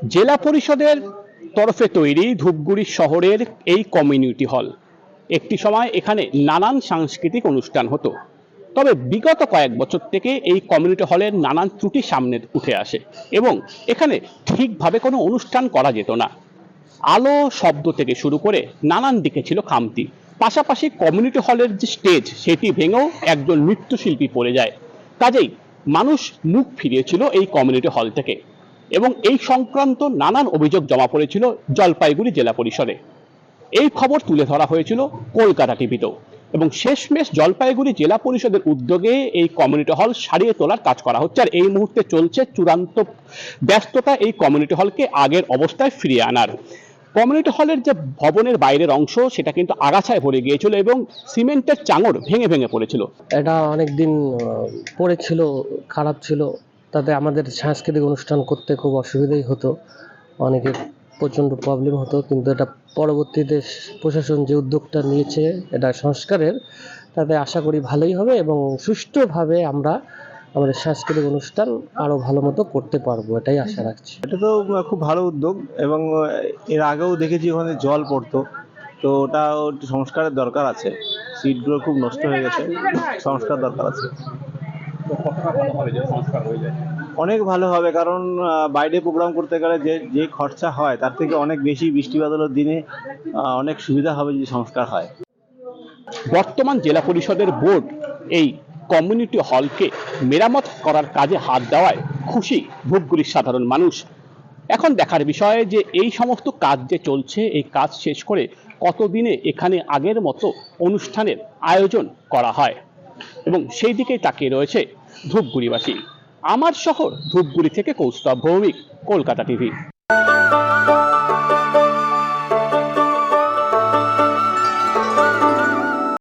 জেলা পরিষদের তরফে তৈরি ধূপগুড়ি শহরের এই কমিউনিটি হল একটি সময় এখানে নানান সাংস্কৃতিক অনুষ্ঠান হতো। তবে বিগত কয়েক বছর থেকে এই কমিউনিটি হলের নানান ত্রুটি সামনে উঠে আসে এবং এখানে ঠিকভাবে কোনো অনুষ্ঠান করা যেত না। আলো শব্দ থেকে শুরু করে নানান দিকে ছিল খামতি। পাশাপাশি কমিউনিটি হলের যে স্টেজ সেটি ভেঙেও একজন নৃত্যশিল্পী পড়ে যায়। কাজেই মানুষ মুখ ফিরিয়েছিল এই কমিউনিটি হল থেকে এবং এই সংক্রান্ত নানান অভিযোগ জমা পড়েছিল জলপাইগুড়ি জেলা পরিষদে। এই খবর তুলে ধরা হয়েছিল কলকাতা টিভিতেও এবং শেষমেশ জলপাইগুড়ি জেলা পরিষদের উদ্যোগে এই কমিউনিটি হল সারিয়ে তোলার কাজ করা হচ্ছে। আর এই মুহূর্তে চলছে চূড়ান্ত ব্যস্ততা এই কমিউনিটি হলকে আগের অবস্থায় ফিরিয়ে আনার। কমিউনিটি হলের যে ভবনের বাইরের অংশ সেটা কিন্তু আগাছায় ভরে গিয়েছিল এবং সিমেন্টের চাঙড় ভেঙে ভেঙে পড়েছিল। এটা অনেক দিন পড়েছিল, খারাপ ছিল। তাতে আমাদের সাংস্কৃতিক অনুষ্ঠান করতে খুব অসুবিধাই হতো, অনেকের প্রচণ্ড প্রবলেম হতো। কিন্তু এটা পরবর্তীতে প্রশাসন যে উদ্যোগটা নিয়েছে এটা সংস্কারের, তাতে আশা করি ভালোই হবে এবং সুষ্ঠুভাবে আমরা আমাদের সাংস্কৃতিক অনুষ্ঠান আরও ভালো মতো করতে পারবো, এটাই আশা রাখছি। এটা তো খুব ভালো উদ্যোগ এবং এর আগেও দেখেছি ওখানে জল পড়তো, তো ওটা একটু সংস্কারের দরকার আছে। সিটগুলো খুব নষ্ট হয়ে গেছে, সংস্কার দরকার আছে। অনেক ভালো হবে, কারণ বাইরে প্রোগ্রাম করতে গেলে যে যে খরচা হয় তার থেকে অনেক বেশি বৃষ্টি বাদলের দিনে অনেক সুবিধা হবে যদি সংস্কার হয়। বর্তমান জেলা পরিষদের বোর্ড এই কমিউনিটি হলকে মেরামত করার কাজে হাত দেওয়ায় খুশি ধূপগুড়ির সাধারণ মানুষ। এখন দেখার বিষয় যে এই সমস্ত কাজ যে চলছে এই কাজ শেষ করে কতদিনে এখানে আগের মতো অনুষ্ঠানের আয়োজন করা হয় এবং সেই দিকেই তাকিয়ে রয়েছে ধূপগুড়িবাসী। আমার শহর ধূপগুড়ি থেকে কৌস্তব ভৌমিক, কলকাতা টিভি।